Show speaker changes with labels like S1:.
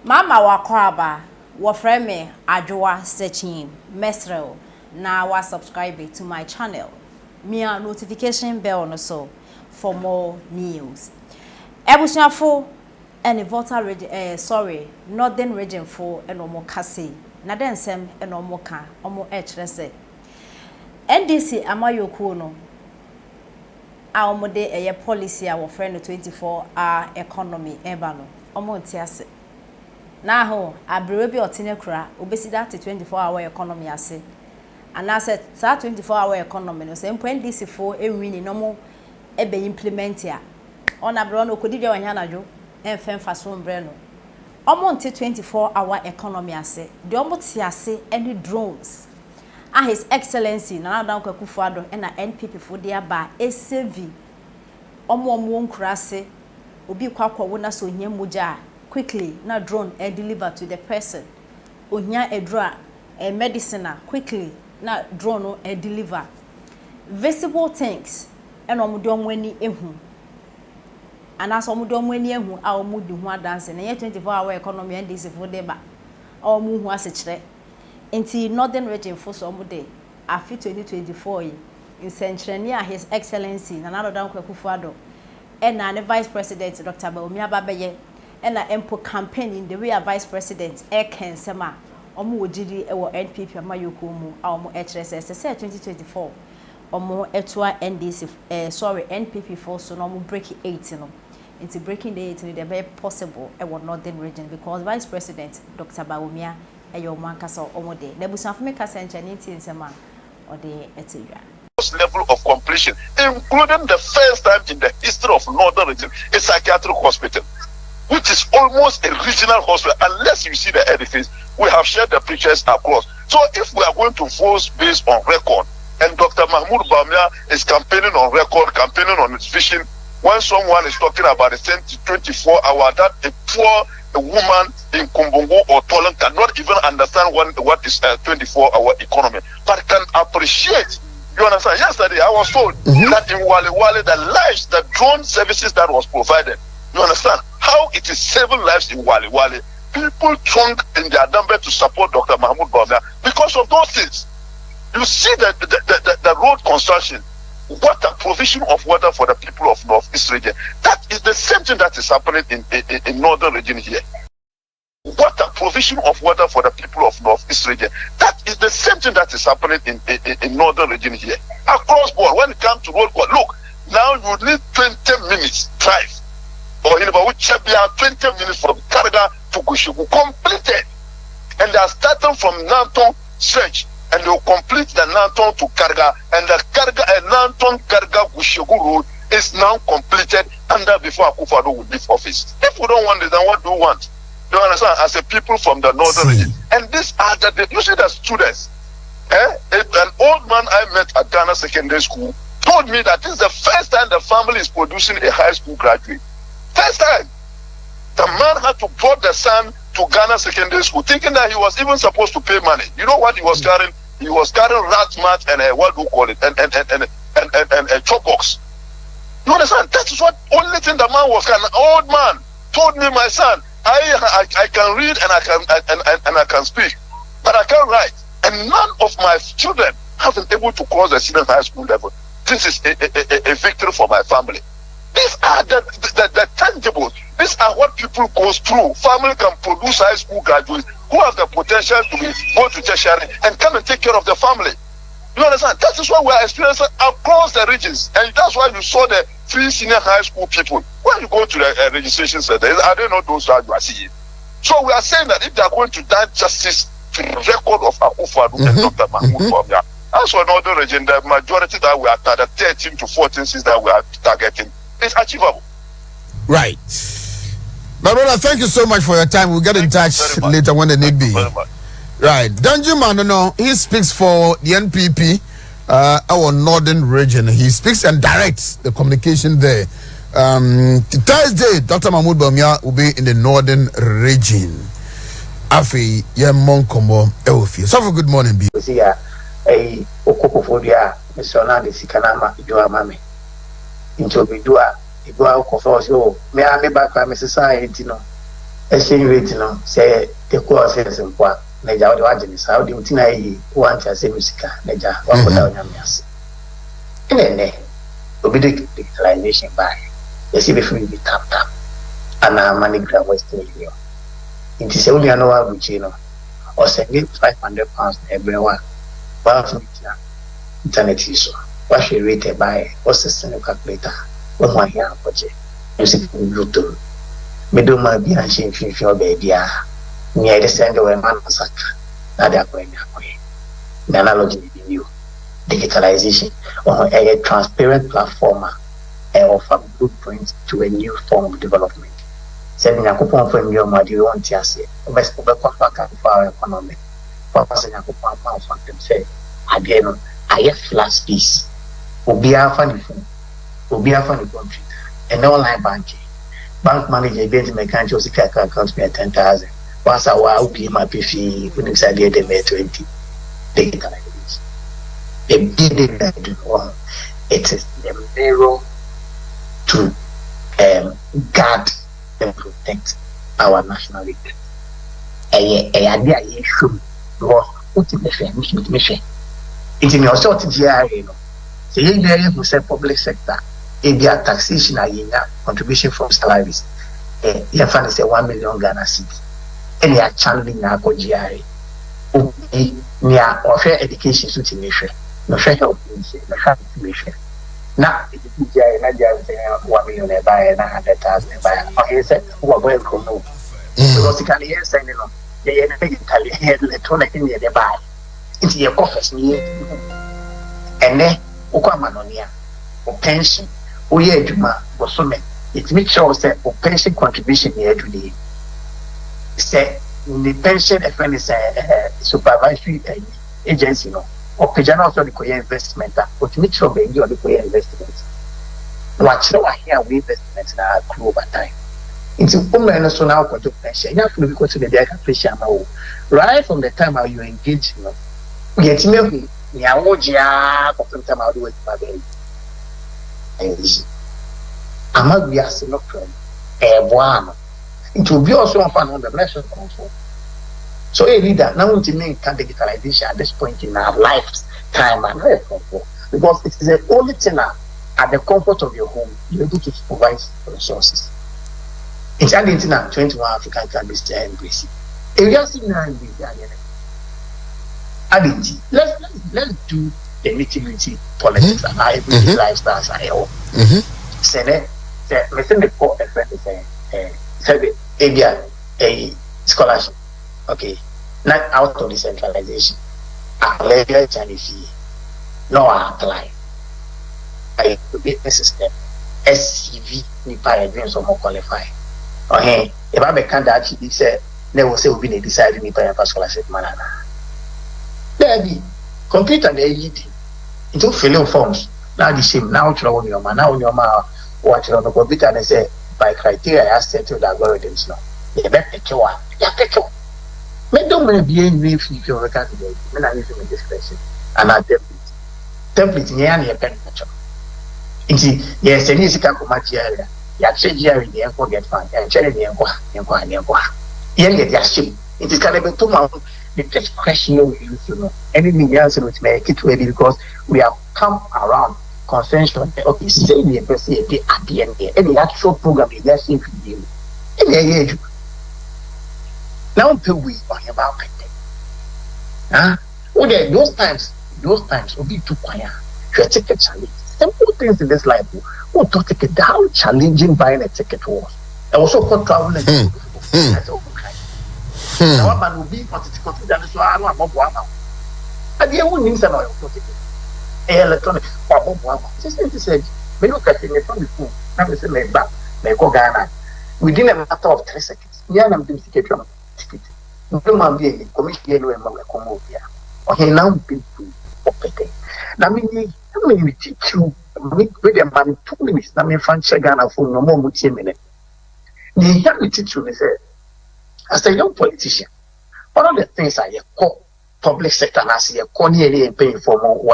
S1: Mama wakwaba wofre me adwoa searching mesrel na wa subscribe to my channel. Mia notification bell no so for more news. Ebusuafo any voter northern region for enomo kase. Na densem enomo ka omo ekrese. NDC amayoku no a omo de eye policy a wofre no 24-hour economy eba no omo ntiase. Na ho abrewe bi otene kura obesi that 24-hour economy ase. And I said that 24-hour economy no say NDC for ewini no mo ebe implement ya. On abro no kodidwa wanya najo enfem faso mbre no. Omo nte 24-hour economy ase. De omo ti ase any drones. His Excellency Nana Kufuado and NPP for their bar SCV. Omo nkura ase obi kwakwa wona so nya moja quickly na drone and deliver to the person. Onya edra a medicine quickly na drone and deliver. Visible things and omudom weni ehu. And as omudom weni ehu a omudi hu dance na 24-hour economy and this for the ba. Omu hu asechre. Inti northern region for some day afi 2024 in Centrania His Excellency Nana Kufuado and the Vice President Dr. Baumia Babeye and the Empo campaign in the way a Vice President Ken Sema omo wojidi ewo NPP amayoko mu a omo HSS say 2024 omo etwa NDC NPP for so no break 8 no into breaking the 8 no be possible ewo northern region because Vice President Dr. Baumia ayo mankasa omode na busanfo me kasa nchani nsema ode etedwa
S2: level of completion including the first time in the history of northern region a psychiatric hospital which is almost a regional hospital unless you see the edifice. We have shared the pictures across. So if we are going to vote based on record and Dr. Mahmoud Bamia is campaigning on record, campaigning on his vision, when someone is talking about the 24-hour, that a poor woman in Kumbungu or Tolan cannot even understand what is a 24-hour economy, but can appreciate. You understand? Yesterday I was told that in Walewale, the lives, the drone services that was provided, you understand how it is saving lives in Walewale. People trunk in their number to support Dr. Mahmoud Bamia because of those things. You see the road construction, water provision of water for the people of Northeast region. That is the same thing that is happening in northern region here. Water provision of water for the people of Northeast region. That is the same thing that is happening in northern region here. Across board, when it comes to road, look, now you need 20 minutes drive. Or in about 20 minutes from Karga to Gushugu completed. And they are starting from Nanton Stretch and they will complete the Nanton to Karga, and the Karga and Nanton Karga Gushugu road is now completed under before Akufo-Addo will leave office. If we don't want it, then what do we want? You understand? As a people from the northern region. And these are you see the students. An old man I met at Ghana Secondary School told me that this is the first time the family is producing a high school graduate. First time. The man had to brought the son to Ghana Secondary School, thinking that he was even supposed to pay money. You know what he was carrying? He was carrying rat mat and what do you call it? And a chop box. You understand? That is what only thing the man was carrying. An old man told me, my son, I can read and I can speak, but I can't write. And none of my children have been able to cross the senior high school level. This is a victory for my family. These are the tangibles. These are what people go through. Family can produce high school graduates who have the potential to go to tertiary and come and take care of the family. You understand? That is what we are experiencing across the regions. And that's why you saw the free senior high school people. When you go to the registration center, are they not those that you are seeing? So we are saying that if they are going to done justice to the record of Akufo-Addo and Dr. Mahmoud Bamia, as for another region, the majority that we are the 13 to 14 seats that we are targeting, it's achievable.
S3: Right. My brother, thank you so much for your time. We'll get in touch later when the need be. Right. Danjuma, no, he speaks for the NPP, our northern region. He speaks and directs the communication there. Thursday, Dr. Mahmoud Bamia will be in the northern region. Afi, Monkomo, Elfi. So, good morning, B.
S4: A Okopodia, Mr. Nandi Sikanama, Joamami. Into Bidua, Ibua Kofoso, may I be back by Mrs. Scientino. exchange rate no say the course is in kwa Naja the wajin is how the utina yi want to say musica Naja wako down yamias. Ene obedi digitalization by you see before you tap and money gram western union. It is only an hour which you know or send £500 every one internet use. What she rated by what's the same calculator? What one here budget? You see, Bluetooth. Middle might be a shame if your baby are near the center where man was at. Now they are going that way. The analogy is new. Digitalization on a transparent platform and offer blueprint to a new form of development. Sending a coupon from your mother, you want to say, best of the contract for our economy. Passing a coupon from them say, again, I have flash fees. Will be a funny phone, will be a funny country, and online banking. Bank manager going to make country account me 10,000. Once a while, will be my fee, when it's idea they made 20. Digitalization. The big that do one, it is the mirror to guard and protect our national interest. A idea you should go put in the mission. It's in your sort of GRA, you know. So you there say public sector, if their taxation are in contribution from salaries, you find say 1 million Ghana cedi. And you are channeling now for GRA. Near or fair education suit in nation. No fair health no fair information. Now if you GRA, not just 1 million buy and 100,000 buy. Okay, said who are going to know. Because you can hear saying, you know, they are electronic in the buy. Into your office near and then Ukwamanonia or pension, or ye Juma, or so it makes sure that or pension contribution here today. Say the pension FN is a supervisory agency, no, or Pajana also the investment, but make sure they do the investments. Watch no here with investments now crew over time. It's a woman so now got to pension. You have to go to the deca right from the time how you engage, you know. Get me, Yawoja, for time I'll do it by baby. I'm not be asking no friend. One. It will be also a fun on the national council. So, a leader now to me can digitalization at this point in our lifetime and very comfort. Because it is the only thing at the comfort of your home you're able to provide resources. It's adding to 21 African countries to embrace it. If you are seeing now in let's do the nitty-gritty politics and our everyday lifestyles and all. Say that, listen, the poor friend is saying, a scholarship. Okay, not out of decentralization. I level Chinese fee. No, I apply. I be a system. SCV, Nipa, dreams of more qualify. Okay, if I make that, he said, never say we'll be deciding Nipa and scholarship manana. Baby, computer they lead into filling forms. Now the same, now on your man, now on your man, watch on the computer and they say by criteria I set to the algorithms now. You better take one. Yeah, take one. Make don't want to be in if you record today. When I use this question. And I template in any pen picture. Yes, and you can come at area. You change here in the airport get fine. And change the airport. You get your ship. It is kind of a 2 months. The first question you know, anything else which make it ready because we have come around consensus. Okay, say the person at the end there. Any actual program is there safe with you. Any age. Now we talking about it. Okay, those times will be too quiet. You take a challenge. Simple things in this life. Who to take it down challenging buying a ticket was. And also for traveling. That's all. Now, man will be political to that, so I don't know what now. And the only things that are electronic, just said, we look at it from the phone, now we say, may go Ghana. Within a matter of 3 seconds, we are not doing ticket. No man being commission and come over here. Okay, now people operate. Now, we teach you with a man 2 minutes, now, me French Ghana for no more than 10 minutes. The young teacher is as a young politician, one of the things I call public sector and I see a corny and paying for more